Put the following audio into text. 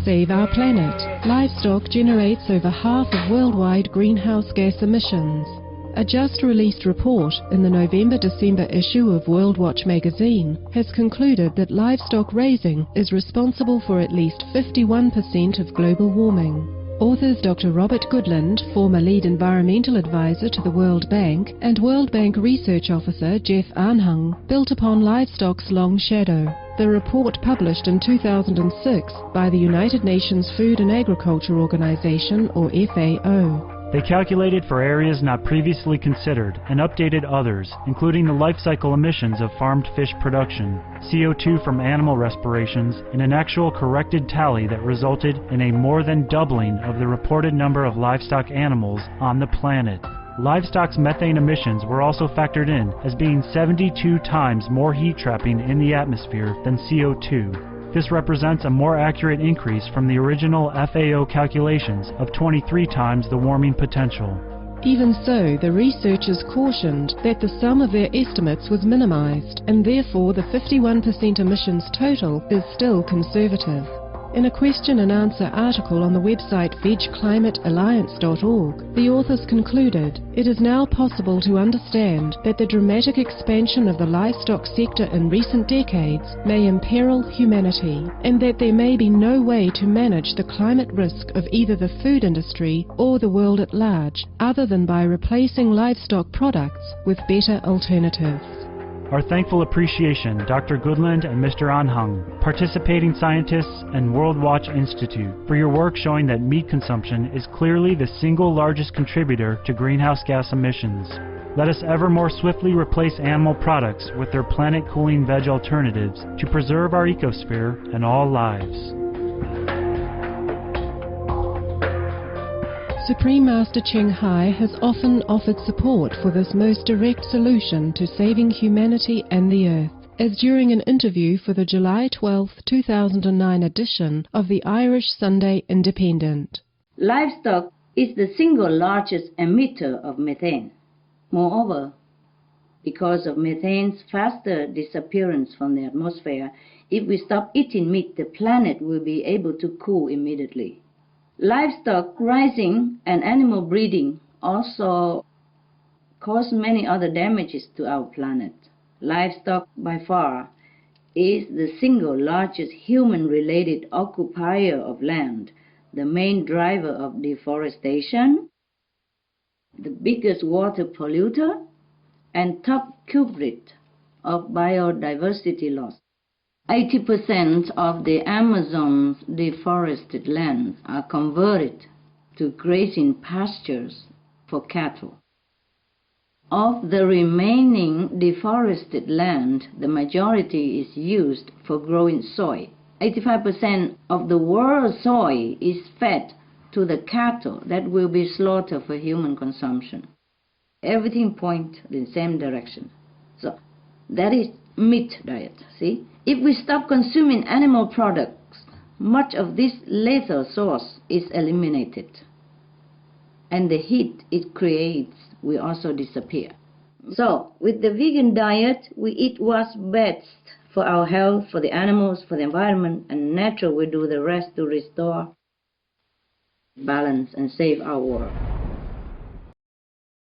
save our planet. Livestock generates over half of worldwide greenhouse gas emissions. A just-released report in the November-December issue of Worldwatch magazine has concluded that livestock raising is responsible for at least 51% of global warming. Authors Dr. Robert Goodland, former lead environmental advisor to the World Bank, and World Bank research officer Jeff Arnhung built upon livestock's long shadow. The report, published in 2006 by the United Nations Food and Agriculture Organization, or FAO. They calculated for areas not previously considered and updated others, including the life cycle emissions of farmed fish production, CO2 from animal respirations, and an actual corrected tally that resulted in a more than doubling of the reported number of livestock animals on the planet. Livestock's methane emissions were also factored in as being 72 times more heat trapping in the atmosphere than CO2. This represents a more accurate increase from the original FAO calculations of 23 times the warming potential. Even so, the researchers cautioned that the sum of their estimates was minimized, and therefore the 51% emissions total is still conservative. In a question and answer article on the website vegclimatealliance.org, the authors concluded, it is now possible to understand that the dramatic expansion of the livestock sector in recent decades may imperil humanity, and that there may be no way to manage the climate risk of either the food industry or the world at large, other than by replacing livestock products with better alternatives. Our thankful appreciation, Dr. Goodland and Mr. Anhang, participating scientists and Worldwatch Institute, for your work showing that meat consumption is clearly the single largest contributor to greenhouse gas emissions. Let us ever more swiftly replace animal products with their planet-cooling veg alternatives to preserve our ecosphere and all lives. Supreme Master Cheng Hai has often offered support for this most direct solution to saving humanity and the Earth, as during an interview for the July 12, 2009 edition of the Irish Sunday Independent. Livestock is the single largest emitter of methane. Moreover, because of methane's faster disappearance from the atmosphere, if we stop eating meat, the planet will be able to cool immediately. Livestock raising and animal breeding also cause many other damages to our planet. Livestock, by far, is the single largest human-related occupier of land, the main driver of deforestation, the biggest water polluter, and top culprit of biodiversity loss. 80% of the Amazon's deforested lands are converted to grazing pastures for cattle. Of the remaining deforested land, the majority is used for growing soy. 85% of the world's soy is fed to the cattle that will be slaughtered for human consumption. Everything points in the same direction. So that is meat diet, see? If we stop consuming animal products, much of this lethal source is eliminated, and the heat it creates will also disappear. So, with the vegan diet, we eat what's best for our health, for the animals, for the environment, and nature will do the rest to restore balance and save our world.